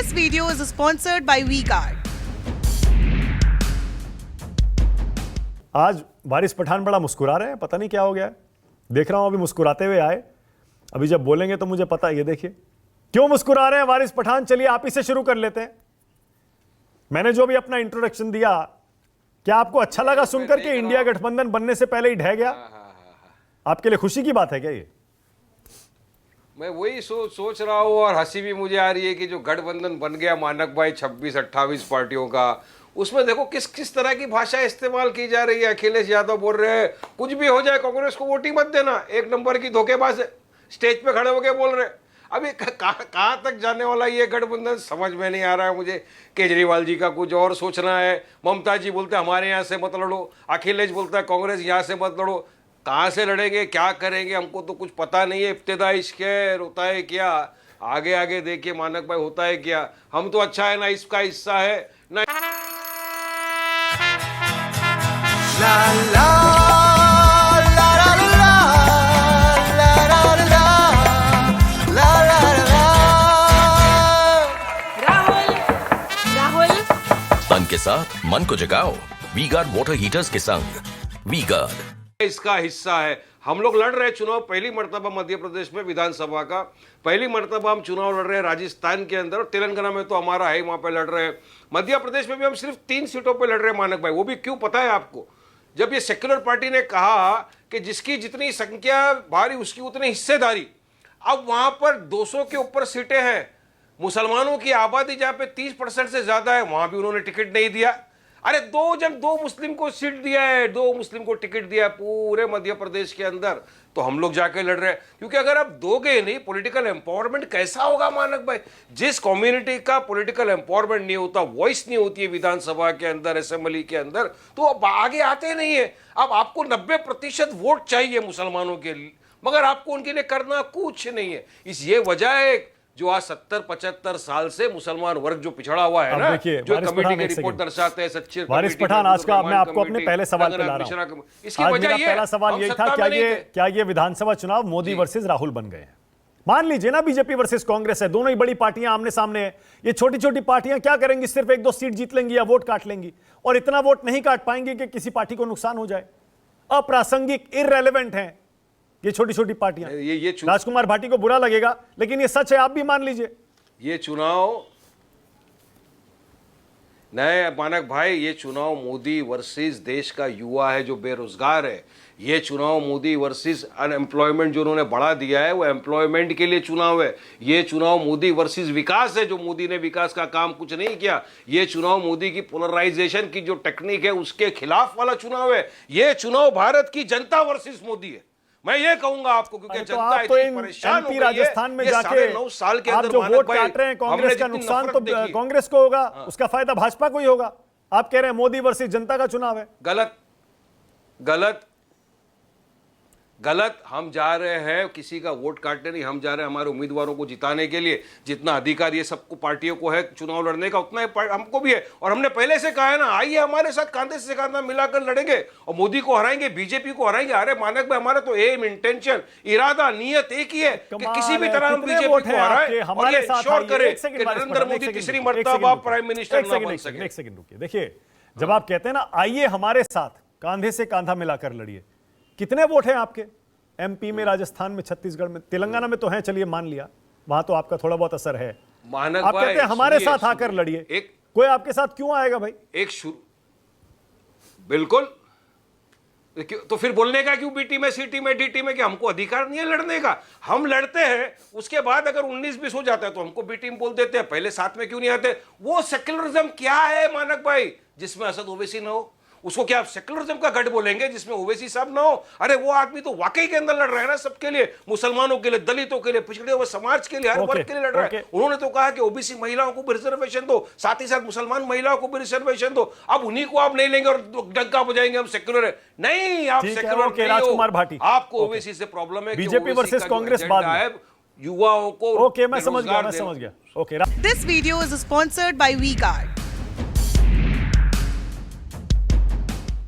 This video is sponsored by V-Guard. आज वारिस पठान बड़ा मुस्कुरा रहे हैं, पता नहीं क्या हो गया है। देख रहा हूं अभी मुस्कुराते हुए आए, अभी जब बोलेंगे तो मुझे पता है। ये देखिए क्यों मुस्कुरा रहे हैं वारिस पठान। चलिए आप ही से शुरू कर लेते हैं। मैंने जो भी अपना इंट्रोडक्शन दिया, क्या आपको अच्छा लगा सुनकर कि इंडिया गठबंधन बनने से पहले ही ढह गया? आपके लिए खुशी की बात है क्या ये? मैं वही सोच रहा हूँ और हंसी भी मुझे आ रही है कि जो गठबंधन बन गया मानक भाई 26-28 पार्टियों का, उसमें देखो किस किस तरह की भाषा इस्तेमाल की जा रही है। अखिलेश यादव बोल रहे हैं कुछ भी हो जाए कांग्रेस को वोट ही मत देना, एक नंबर की धोखेबाज है। स्टेज पे खड़े होके बोल रहे हैं। अभी कहाँ तक जाने वाला ये गठबंधन समझ में नहीं आ रहा है मुझे। केजरीवाल जी का कुछ और सोचना है, ममता जी बोलते हैं हमारे यहाँ से मत लड़ो, अखिलेश बोलता है कांग्रेस यहाँ से मत लड़ो। कहाँ से लड़ेंगे, क्या करेंगे, हमको तो कुछ पता नहीं है। इब्तिदा इश्क है, होता है क्या, आगे आगे देखिए मानक भाई होता है क्या। हम तो अच्छा है ना इसका हिस्सा है ना। La la la la la la la la la la Rahul तन के साथ मन को जगाओ वी-गार्ड वाटर हीटर्स के संग। वी-गार्ड इसका हिस्सा है। हम लोग लड़ रहे चुनाव पहली मर्तबा मध्य प्रदेश में विधानसभा का, पहली मर्तबा हम चुनाव लड़ रहे हैं राजस्थान के अंदर, और तेलंगाना में तो हमारा है, वहां पे लड़ रहे हैं। मध्य प्रदेश में भी हम सिर्फ 3 सीटों पे लड़ रहे हैं मानक भाई। वो भी क्यों पता है आपको? जब ये सेक्युलर पार्टी ने कहा कि जिसकी जितनी संख्या भारी उसकी उतनी हिस्सेदारी, अब वहां पर 200 के ऊपर सीटें हैं। मुसलमानों की आबादी जहां पे 30% से ज्यादा है, वहां भी उन्होंने टिकट नहीं दिया। अरे दो मुस्लिम को सीट दिया है, 2 मुस्लिम को टिकट दिया है पूरे मध्य प्रदेश के अंदर। तो हम लोग जाके लड़ रहे हैं, क्योंकि अगर आप दोगे नहीं, पॉलिटिकल एम्पावरमेंट कैसा होगा मानक भाई? जिस कम्युनिटी का पॉलिटिकल एम्पावरमेंट नहीं होता, वॉइस नहीं होती है विधानसभा के अंदर, असेंबली के अंदर, तो अब आगे आते नहीं है। अब आपको 90% वोट चाहिए मुसलमानों के लिए, मगर आपको उनके लिए करना कुछ नहीं है। ये वजह है जो आज 70-75 साल से मुसलमान वर्ग जो पिछड़ा हुआ है ना, जो कमेटी की रिपोर्ट दर्शाते हैं सच्ची वारिस पठान, आज का मैं आपको अपने पहले सवाल पे ला रहा हूं। इसकी आज वजह मेरा ये पहला सवाल यही था, क्या ये विधानसभा चुनाव मोदी वर्सेस राहुल बन गए हैं? मान लीजिए ना बीजेपी वर्सेस कांग्रेस है, दोनों ही बड़ी पार्टियां आमने सामने है। ये छोटी छोटी पार्टियां क्या करेंगी? सिर्फ 1-2 सीट जीत लेंगी या वोट काट लेंगी, और इतना वोट नहीं काट पाएंगे कि किसी पार्टी को नुकसान हो जाए। अप्रासंगिक, इररेलेवेंट हैं ये छोटी छोटी पार्टियां। राजकुमार भाटी को बुरा लगेगा, लेकिन ये सच है, आप भी मान लीजिए। ये चुनाव नए मानक भाई, ये चुनाव मोदी वर्सेस देश का युवा है जो बेरोजगार है। ये चुनाव मोदी वर्सेस अनएम्प्लॉयमेंट जो उन्होंने बढ़ा दिया है, वो एम्प्लॉयमेंट के लिए चुनाव है। ये चुनाव मोदी वर्सेस विकास है, जो मोदी ने विकास का काम कुछ नहीं किया। ये चुनाव मोदी की पोलराइजेशन की जो टेक्निक है उसके खिलाफ वाला चुनाव है। ये चुनाव भारत की जनता वर्सेस मोदी है, मैं ये कहूंगा आपको, क्योंकि तो आप तो इन एमपी राजस्थान में जाके 9 साल के आप अंदर जो वोट काट रहे हैं, कांग्रेस का नुकसान तो कांग्रेस को होगा, उसका फायदा भाजपा को ही होगा। आप कह रहे हैं मोदी वर्सेस जनता का चुनाव है। गलत गलत गलत। हम जा रहे हैं किसी का वोट काटने नहीं, हम जा रहे हैं हमारे उम्मीदवारों को जिताने के लिए। जितना अधिकार ये सबको पार्टियों को है चुनाव लड़ने का, उतना ही हमको भी है। और हमने पहले से कहा है ना, आइए हमारे साथ कांधे से कांधा मिलाकर लड़ेंगे और मोदी को हराएंगे, बीजेपी को हराएंगे। अरे मानक भाई, हमारा तो एम, इंटेंशन, इरादा, नियत एक ही है कि किसी भी तरह हम बीजेपी को हराएं और ये इंश्योर करें कि नरेंद्र मोदी तीसरी मर्तबा प्राइम मिनिस्टर ना बन सके। एक सेकंड रुकिए। देखिए, जब आप कहते हैं ना आइए हमारे साथ कांधे से कांधा मिलाकर लड़िए, कितने वोट हैं आपके एमपी में, राजस्थान में, छत्तीसगढ़ में, तेलंगाना में तो हैं, चलिए मान लिया, वहां तो आपका थोड़ा बहुत असर है। मानक आप कहते हैं हमारे साथ आकर लड़िए, कोई आपके साथ क्यों आएगा भाई? बिल्कुल, तो फिर बोलने का क्यों बीटी में, सीटी में, डीटी में, कि हमको अधिकार नहीं है लड़ने का? हम लड़ते हैं, उसके बाद अगर 19-20 हो जाता है तो हमको बी टीम बोल देते हैं। पहले साथ में क्यों नहीं आते? वो सेक्युलरिज्म क्या है मानक भाई, जिसमें असद ओवैसी ना हो? उसको क्या आप सेक्युलरिज्म का गढ़ बोलेंगे जिसमें ओवैसी साहब ना हो? अरे वो आदमी तो वाकई के अंदर लड़ रहा है ना, सबके लिए, मुसलमानों के लिए, दलितों के लिए, पिछड़े हुए समाज के लिए, हर वर्ग के लिए लड़ रहा है। उन्होंने तो कहा कि ओबीसी महिलाओं को भी रिजर्वेशन दो, साथ ही साथ मुसलमान महिलाओं को भी रिजर्वेशन दो। अब उन्हीं को आप नहीं लेंगे और डंका बजाएंगे हम सेक्युलर है। नहीं, आप सेक्युलर नहीं हो। राजकुमार भाटी, आपको ओबीसी से प्रॉब्लम है, बीजेपी वर्सेस कांग्रेस बाद में युवाओं को। ओके, मैं समझ गया। Okay, this video is sponsored by V-Guard.